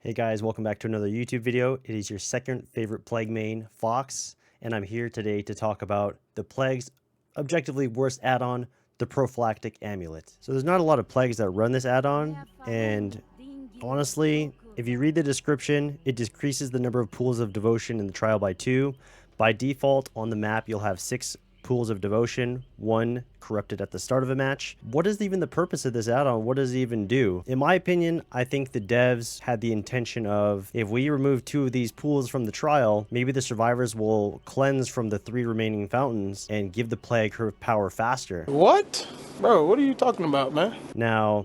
Hey guys, welcome back to another YouTube video. It is your second favorite plague main, Fox, and I'm here today to talk about the plague's objectively worst add-on, the Prophylactic Amulet. So there's not a lot of plagues that run this add-on, and honestly, if you read the description, it decreases the number of pools of devotion in the trial by 2. By default, on the map, you'll have 6 pools of devotion, 1 corrupted at the start of a match. What is even the purpose of this add-on? What does it even do? In my opinion, I think the devs had the intention of, if we remove 2 of these pools from the trial, maybe the survivors will cleanse from the 3 remaining fountains and give the plague her power faster. What? Bro, what are you talking about, man? Now,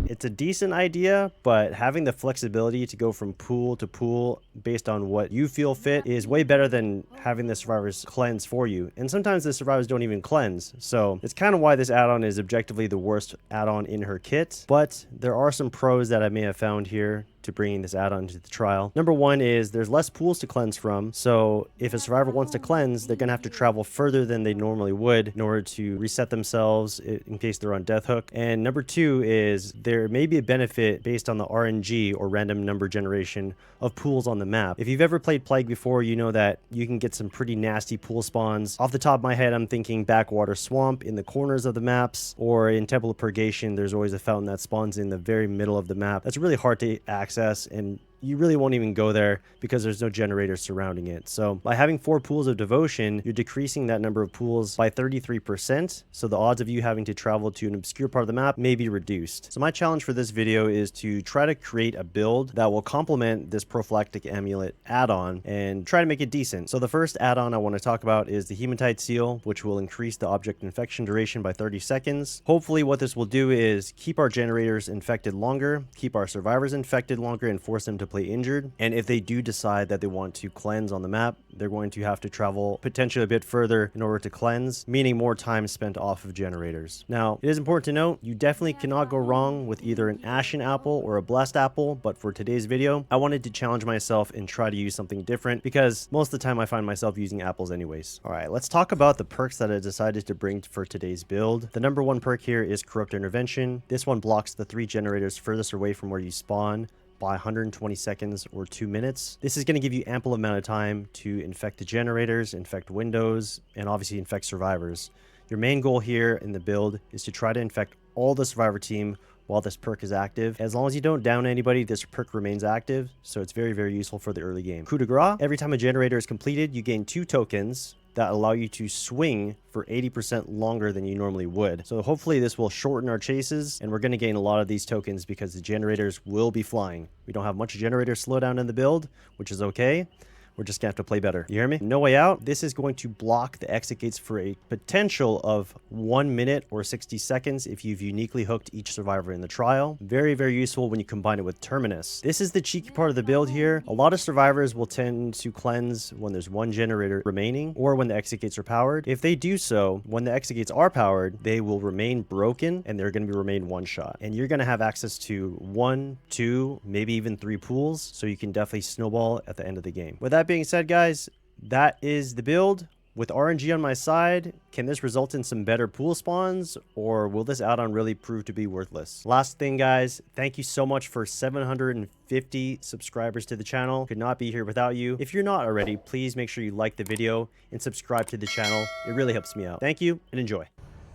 it's a decent idea, but having the flexibility to go from pool to pool based on what you feel fit is way better than having the survivors cleanse for you. And sometimes the survivors don't even cleanse. So it's kind of why this add-on is objectively the worst add-on in her kit. But there are some pros that I may have found here to bringing this add-on to the trial. Number 1 is there's less pools to cleanse from, so if a survivor wants to cleanse, they're gonna have to travel further than they normally would in order to reset themselves in case they're on death hook. And number 2 is there may be a benefit based on the RNG or random number generation of pools on the map. If you've ever played Plague before, you know that you can get some pretty nasty pool spawns. Off the top of my head, I'm thinking Backwater Swamp in the corners of the maps, or in Temple of Purgation, there's always a fountain that spawns in the very middle of the map. That's really hard to access, and you really won't even go there because there's no generators surrounding it. So by having 4 pools of devotion, you're decreasing that number of pools by 33%. So the odds of you having to travel to an obscure part of the map may be reduced. So my challenge for this video is to try to create a build that will complement this Prophylactic Amulet add-on and try to make it decent. So the first add-on I want to talk about is the Hematite Seal, which will increase the object infection duration by 30 seconds. Hopefully what this will do is keep our generators infected longer, keep our survivors infected longer, and force them to play injured. And if they do decide that they want to cleanse on the map, they're going to have to travel potentially a bit further in order to cleanse, meaning more time spent off of generators. Now, it is important to note, you definitely cannot go wrong with either an Ashen Apple or a Blessed Apple, but for today's video, I wanted to challenge myself and try to use something different because most of the time I find myself using apples anyways. All right, let's talk about the perks that I decided to bring for today's build. The number 1 perk here is Corrupt Intervention. This one blocks the 3 generators furthest away from where you spawn by 120 seconds or 2 minutes. This is going to give you ample amount of time to infect the generators, infect windows, and obviously infect survivors. Your main goal here in the build is to try to infect all the survivor team while this perk is active. As long as you don't down anybody, this perk remains active, so it's very, very useful for the early game. Coup de grace, every time a generator is completed, you gain 2 tokens that allow you to swing for 80% longer than you normally would. So hopefully this will shorten our chases, and we're going to gain a lot of these tokens because the generators will be flying. We don't have much generator slowdown in the build, which is okay. We're just gonna have to play better. You hear me? No Way Out. This is going to block the exit gates for a potential of 1 minute or 60 seconds if you've uniquely hooked each survivor in the trial. Very, very useful when you combine it with Terminus. This is the cheeky part of the build here. A lot of survivors will tend to cleanse when there's 1 generator remaining or when the exit gates are powered. If they do so, when the exit gates are powered, they will remain broken and they're going to remain one shot. And you're going to have access to 1, 2, maybe even 3 pools, so you can definitely snowball at the end of the game. With that being said, guys, that is the build. With RNG on my side, can this result in some better pool spawns, or will this add-on really prove to be worthless? Last thing, guys, thank you so much for 750 subscribers to the channel. Could not be here without you. If you're not already, please make sure you like the video and subscribe to the channel. It really helps me out. Thank you and enjoy.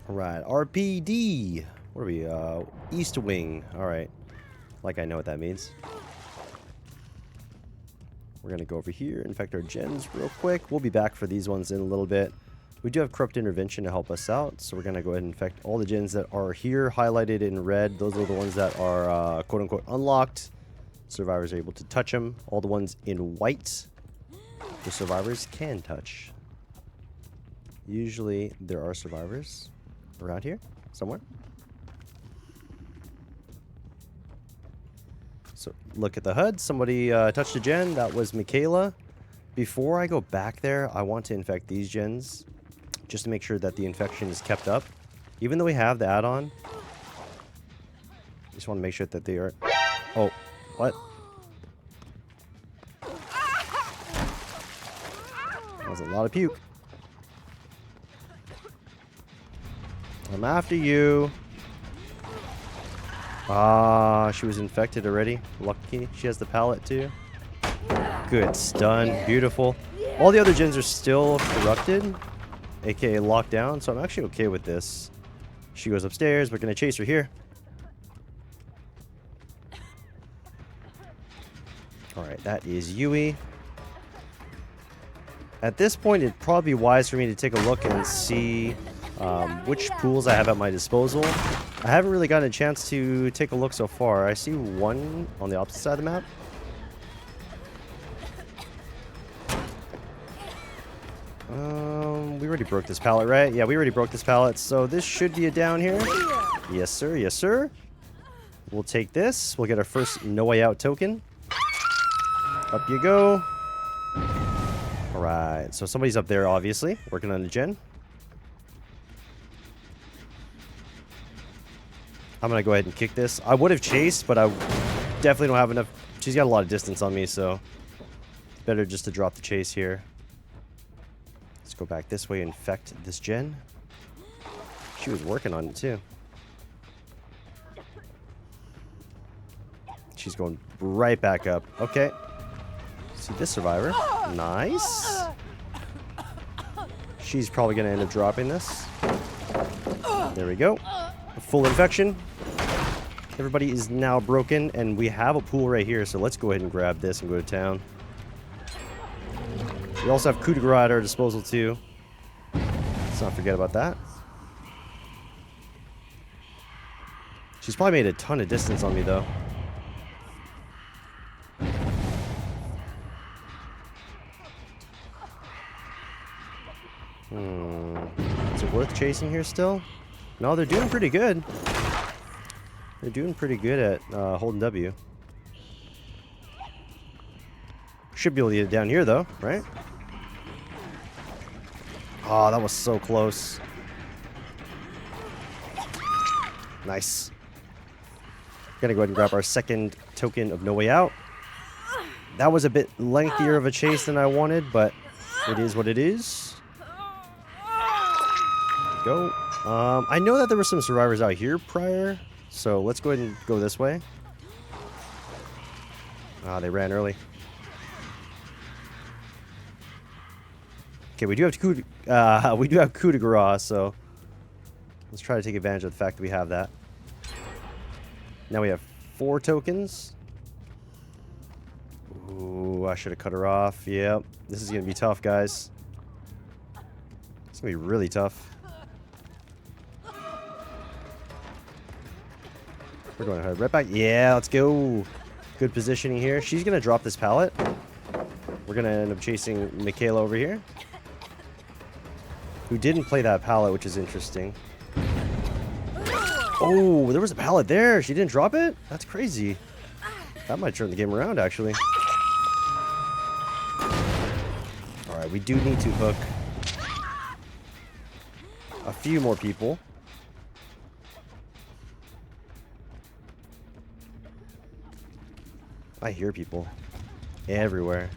All right, RPD. What are we? East Wing. All right, like I know what that means. We're going to go over here, infect our gens real quick. We'll be back for these ones in a little bit. We do have Corrupt Intervention to help us out, so we're going to go ahead and infect all the gens that are here, highlighted in red. Those are the ones that are quote-unquote unlocked. Survivors are able to touch them. All the ones in white, the survivors can touch. Usually there are survivors around here somewhere. So look at the HUD. Somebody touched a gen. That was Michaela. Before I go back there, I want to infect these gens just to make sure that the infection is kept up. Even though we have the add-on, just want to make sure that they are... Oh, what? That was a lot of puke. I'm after you. Ah, she was infected already. Lucky she has the pallet too. Good stun. Beautiful. All the other gens are still corrupted, aka locked down, so I'm actually okay with this. She goes upstairs. We're going to chase her here. Alright, that is Yui. At this point, it'd probably be wise for me to take a look and see which pools I have at my disposal. I haven't really gotten a chance to take a look so far. I see one on the opposite side of the map. We already broke this pallet, right? Yeah, we already broke this pallet, so this should be a down here. Yes, sir. Yes, sir. We'll take this. We'll get our first no way out token. Up you go. Alright, so somebody's up there, obviously, working on the gen. I'm going to go ahead and kick this. I would have chased, but I definitely don't have enough. She's got a lot of distance on me, so better just to drop the chase here. Let's go back this way and infect this gen. She was working on it, too. She's going right back up. Okay. See this survivor. Nice. She's probably going to end up dropping this. There we go. A full infection. Everybody is now broken, and we have a pool right here, so let's go ahead and grab this and go to town. We also have coup de grace at our disposal, too. Let's not forget about that. She's probably made a ton of distance on me, though. Is it worth chasing here still? No, they're doing pretty good. They're doing pretty good at holding W. Should be able to get it down here, though, right? Oh, that was so close. Nice. Gonna go ahead and grab our second token of no way out. That was a bit lengthier of a chase than I wanted, but it is what it is. Go. I know that there were some survivors out here prior, so let's go ahead and go this way. Ah, they ran early. Okay, we do have coup de grace, so let's try to take advantage of the fact that we have that. Now we have 4 tokens. Ooh, I should have cut her off. Yep, this is gonna be tough, guys. It's gonna be really tough. We're going to head right back. Yeah, let's go. Good positioning here. She's going to drop this pallet. We're going to end up chasing Michaela over here, who didn't play that pallet, which is interesting. Oh, there was a pallet there. She didn't drop it? That's crazy. That might turn the game around, actually. All right, we do need to hook a few more people. I hear people everywhere.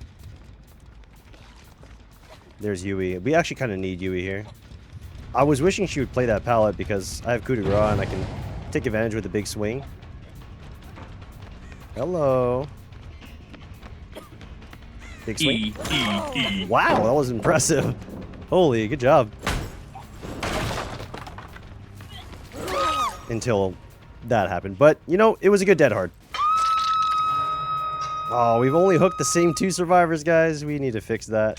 There's Yui. We actually kind of need Yui here. I was wishing she would play that pallet because I have coup de grace and I can take advantage with a big swing. Hello. Big swing. Wow, that was impressive. Holy, good job. Until that happened. But, you know, it was a good dead hard. Oh, we've only hooked the same 2 survivors, guys. We need to fix that.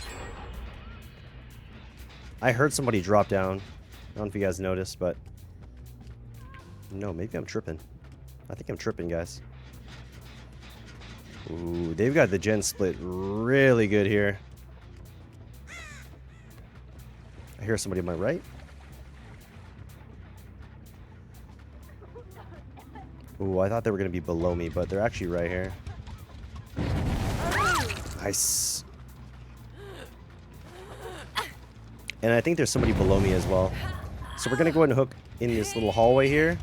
I heard somebody drop down. I don't know if you guys noticed, but... No, maybe I'm tripping. I think I'm tripping, guys. Ooh, they've got the gen split really good here. I hear somebody on my right. Ooh, I thought they were going to be below me, but they're actually right here. Nice. And I think there's somebody below me as well. So we're going to go ahead and hook in this little hallway here.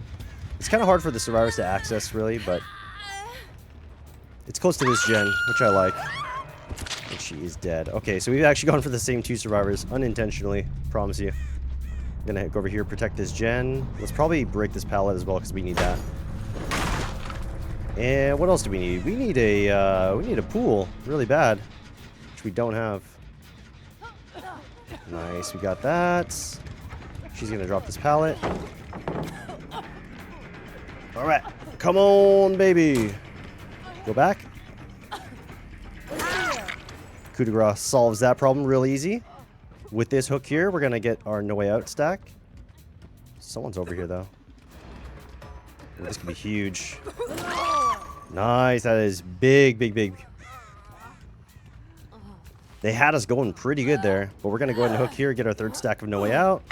It's kind of hard for the survivors to access, really, but it's close to this gen, which I like. And she is dead. Okay, so we've actually gone for the same 2 survivors, unintentionally, promise you. I'm going to go over here, protect this gen. Let's probably break this pallet as well, because we need that. And what else do we need? We need a pool really bad, which we don't have. Nice, we got that. She's gonna drop this pallet. All right, come on, baby. Go back. Coup de grace solves that problem real easy. With this hook here, we're gonna get our no way out stack. Someone's over here though. Ooh, this could be huge. Nice, that is big, big, big. They had us going pretty good there, but we're gonna go ahead and hook here, get our third stack of no way out.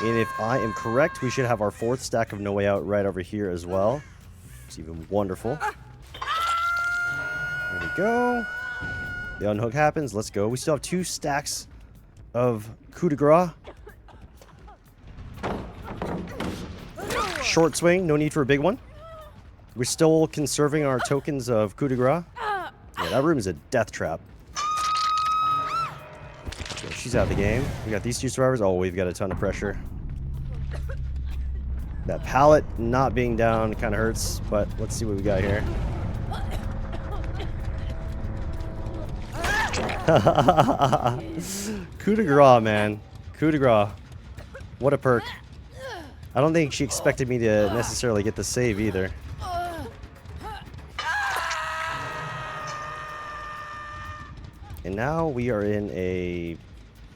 And if I am correct, we should have our fourth stack of no way out right over here as well. It's even wonderful. There we go. The unhook happens. Let's go. We still have 2 stacks of coup de grace. Short swing. No need for a big one. We're still conserving our tokens of coup de grace. Yeah, that room is a death trap. Okay, she's out of the game. We got these 2 survivors. Oh, we've got a ton of pressure. That pallet not being down kind of hurts, but let's see what we got here. Coup de grace, man. Coup de grace. What a perk. I don't think she expected me to necessarily get the save either. And now we are in a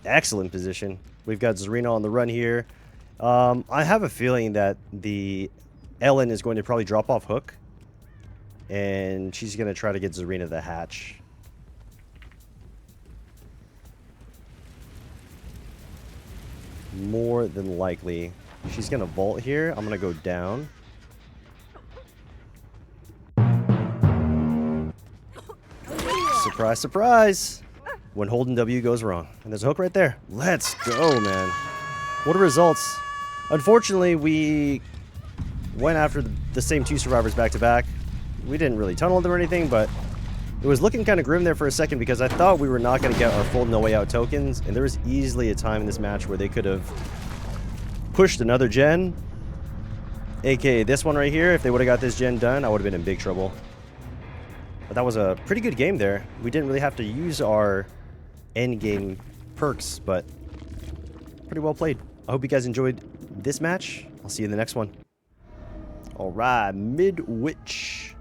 excellent position. We've got Zarina on the run here. I have a feeling that the Ellen is going to probably drop off hook. And she's going to try to get Zarina the hatch. More than likely. She's going to vault here. I'm going to go down. Surprise, surprise. When holding W goes wrong. And there's a hook right there. Let's go, man. What are results? Unfortunately, we went after the same 2 survivors back to back. We didn't really tunnel them or anything, but it was looking kind of grim there for a second because I thought we were not going to get our full no way out tokens. And there was easily a time in this match where they could have pushed another gen. AKA this one right here. If they would have got this gen done, I would have been in big trouble. But that was a pretty good game there. We didn't really have to use our end game perks, but pretty well played. I hope you guys enjoyed this match. I'll see you in the next one. All right, Midwich.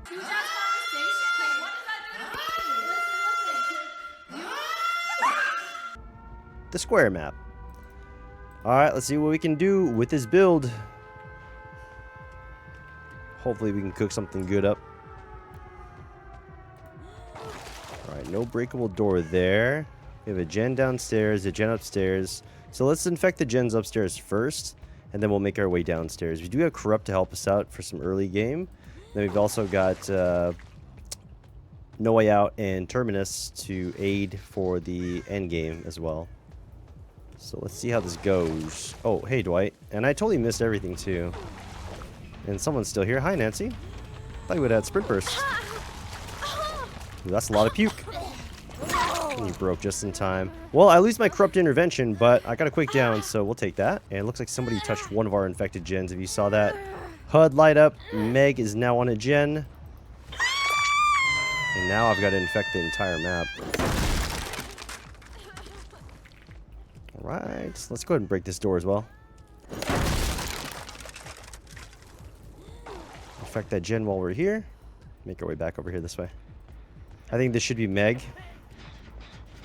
The square map. All right, let's see what we can do with this build. Hopefully we can cook something good up. All right, no breakable door there. We have a gen downstairs, a gen upstairs. So let's infect the gens upstairs first, and then we'll make our way downstairs. We do have Corrupt to help us out for some early game. Then we've also got No Way Out and Terminus to aid for the end game as well. So let's see how this goes. Oh, hey, Dwight. And I totally missed everything, too. And someone's still here. Hi, Nancy. Thought you would have had Sprint Burst. Ooh, that's a lot of puke. And you broke just in time. Well, I lose my Corrupt Intervention, but I got a quick down, so we'll take that. And it looks like somebody touched one of our infected gens, if you saw that. HUD light up. Meg is now on a gen. And now I've got to infect the entire map. Alright, let's go ahead and break this door as well. Infect that gen while we're here. Make our way back over here this way. I think this should be Meg.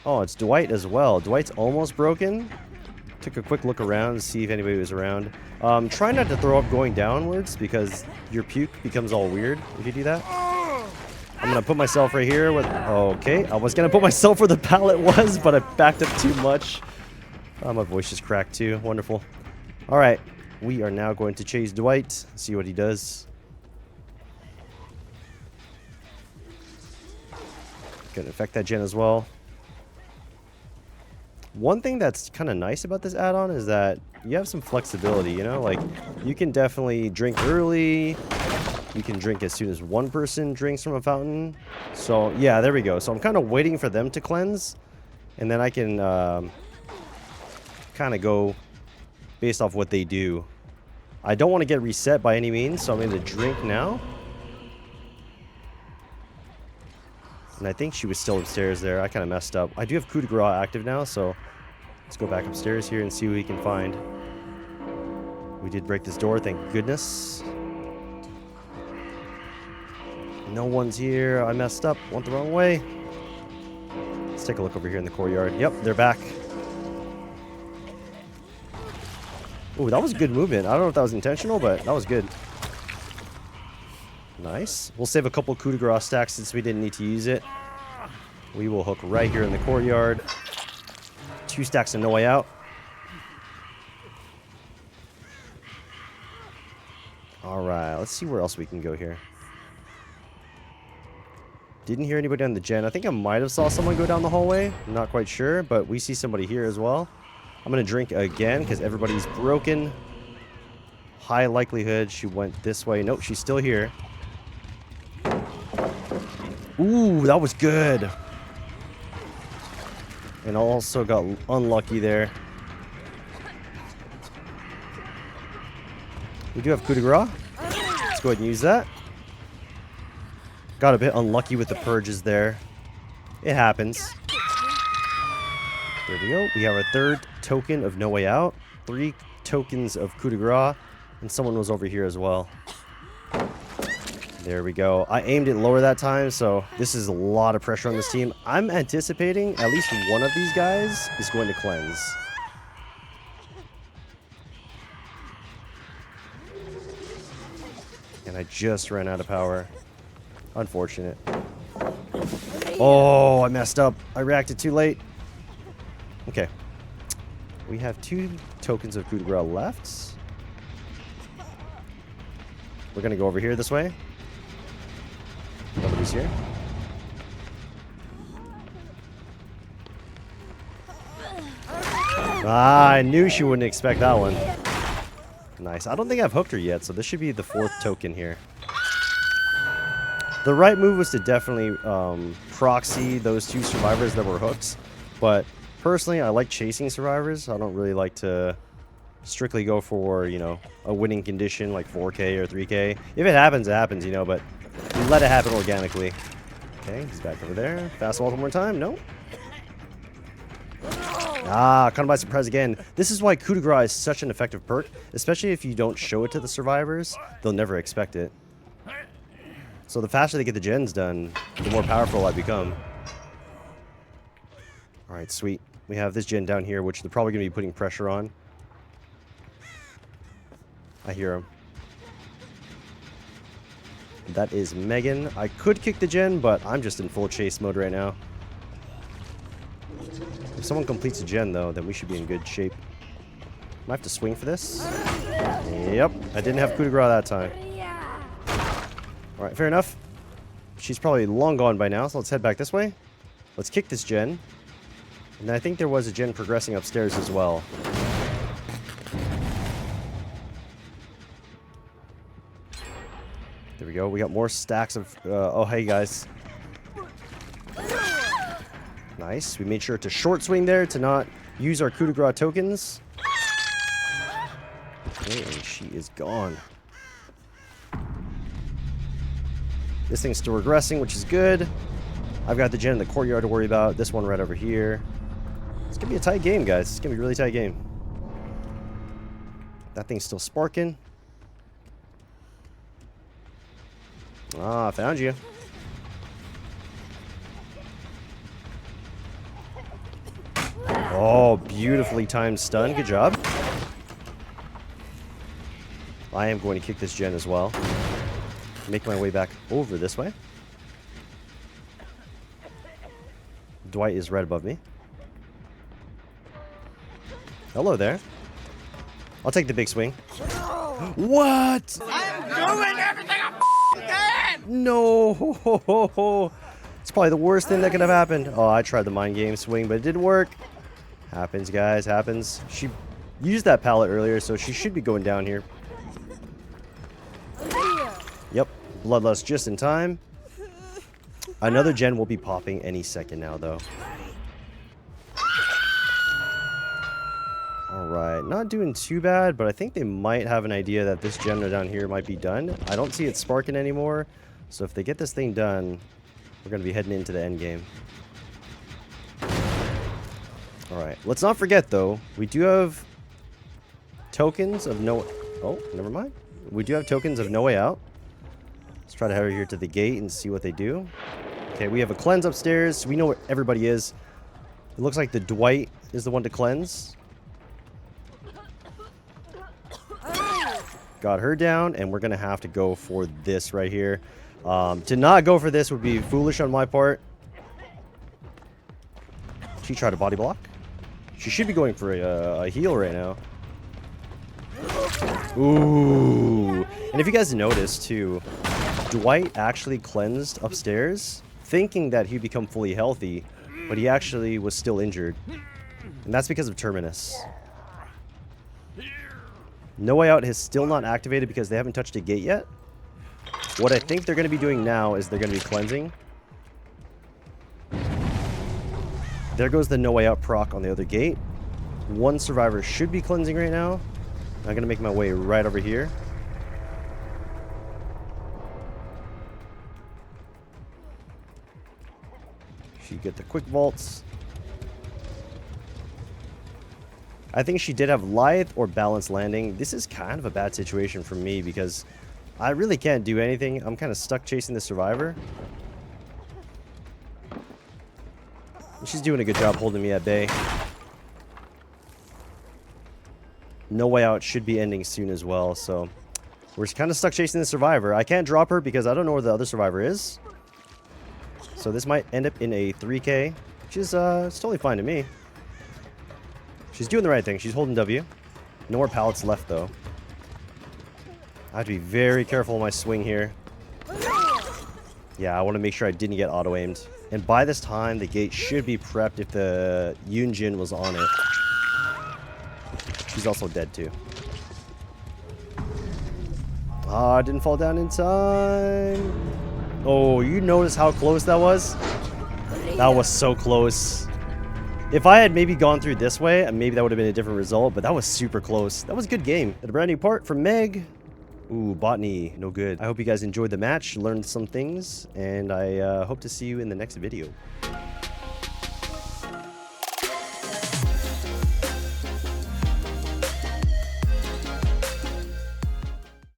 Oh, it's Dwight as well. Dwight's almost broken. Took a quick look around to see if anybody was around. Try not to throw up going downwards because your puke becomes all weird if you do that. I'm going to put myself right here with... Okay, I was going to put myself where the pallet was, but I backed up too much. My voice just cracked too. Wonderful. All right, we are now going to chase Dwight, see what he does. Gonna infect that gen as well. One thing that's kind of nice about this add-on is that you have some flexibility, you know? Like, you can definitely drink early. You can drink as soon as one person drinks from a fountain. So, yeah, there we go. So I'm kind of waiting for them to cleanse. And then I can kind of go based off what they do. I don't want to get reset by any means, so I'm going to drink now. And I think she was still upstairs there. I kind of messed up. I do have coup de grace active now, so let's go back upstairs here and see what we can find. We did break this door, thank goodness. No one's here. I messed up. Went the wrong way. Let's take a look over here in the courtyard. Yep, they're back. Ooh, that was good movement. I don't know if that was intentional, but that was good. Nice. We'll save a couple coup de grace stacks since we didn't need to use it. We will hook right here in the courtyard. 2 stacks and no way out. Alright, let's see where else we can go here. Didn't hear anybody on the gen. I think I might have saw someone go down the hallway. I'm not quite sure, but we see somebody here as well. I'm going to drink again because everybody's broken. High likelihood she went this way. Nope, she's still here. Ooh, that was good. And also got unlucky there. We do have coup de grace. Let's go ahead and use that. Got a bit unlucky with the purges there. It happens. There we go. We have our 3rd token of no way out. 3 tokens of coup de grace. And someone was over here as well. There we go. I aimed it lower that time, so this is a lot of pressure on this team. I'm anticipating at least one of these guys is going to cleanse. And I just ran out of power. Unfortunate. Oh, I messed up. I reacted too late. Okay. We have 2 tokens of coup de grace left. We're going to go over here this way. Nobody's here. Ah, I knew she wouldn't expect that one. Nice. I don't think I've hooked her yet, so this should be the 4th token here. The right move was to definitely proxy those 2 survivors that were hooks. But personally, I like chasing survivors. I don't really like to strictly go for, you know, a winning condition like 4K or 3K. If it happens, it happens, you know, but we let it happen organically. Okay, he's back over there. Fast wall one more time. No. Ah, caught him by surprise again. This is why coup de grace is such an effective perk, especially if you don't show it to the survivors. They'll never expect it. So the faster they get the gens done, the more powerful I become. Alright, sweet. We have this gen down here, which they're probably going to be putting pressure on. I hear him. That is Megan. I could kick the gen, but I'm just in full chase mode right now. If someone completes a gen, though, then we should be in good shape. Might have to swing for this. Yep, I didn't have coup de grace that time. Alright, fair enough. She's probably long gone by now, so let's head back this way. Let's kick this gen. And I think there was a gen progressing upstairs as well. There we go. We got more stacks of... oh, hey, guys. Nice. We made sure to short swing there to not use our coup de grace tokens. Okay, and she is gone. This thing's still regressing, which is good. I've got the gen in the courtyard to worry about. This one right over here. It's going to be a tight game, guys. It's going to be a really tight game. That thing's still sparking. Ah, found you. Oh, beautifully timed stun. Good job. I am going to kick this gen as well. Make my way back over this way. Dwight is right above me. Hello there. I'll take the big swing. What? I'm doing everything I can! No. It's probably the worst thing that could have happened. Oh, I tried the mind game swing, but it didn't work. Happens, guys. Happens. She used that pallet earlier, so she should be going down here. Yep. Bloodlust just in time. Another gen will be popping any second now, though. Alright. Not doing too bad, but I think they might have an idea that this gen down here might be done. I don't see it sparking anymore. So if they get this thing done, We're going to be heading into the end game. Alright, let's not forget though, we do have tokens of no... Oh, never mind. We do have tokens of no way out. Let's try to head over here to the gate and see what they do. Okay, we have a cleanse upstairs. So we know where everybody is. It looks like the Dwight is the one to cleanse. Got her down, and we're going to have to go for this right here. To not go for this would be foolish on my part. She tried a body block. She should be going for a heal right now. Ooh. And if you guys noticed too, Dwight actually cleansed upstairs, thinking that he'd become fully healthy, but he actually was still injured. And that's because of Terminus. No Way Out has still not activated because they haven't touched a gate yet. What I think they're going to be doing now is they're going to be cleansing. There goes the No Way Out proc on the other gate. One survivor should be cleansing right now. I'm going to make my way right over here. She get the quick vaults. I think she did have Lithe or Balanced Landing. This is kind of a bad situation for me because I really can't do anything. I'm kind of stuck chasing the survivor. She's doing a good job holding me at bay. No Way Out should be ending soon as well, so we're kind of stuck chasing the survivor. I can't drop her because I don't know where the other survivor is. So this might end up in a 3K, which is it's totally fine to me. She's doing the right thing. She's holding W. No more pallets left, though. I have to be very careful with my swing here. Yeah, I want to make sure I didn't get auto-aimed. And by this time, the gate should be prepped if the Yunjin was on it. She's also dead, too. Ah, didn't fall down in time. Oh, you notice how close that was? That was so close. If I had maybe gone through this way, maybe that would have been a different result, but that was super close. That was a good game. And a brand new part from Meg. Ooh, botany, no good. I hope you guys enjoyed the match, learned some things, and I hope to see you in the next video.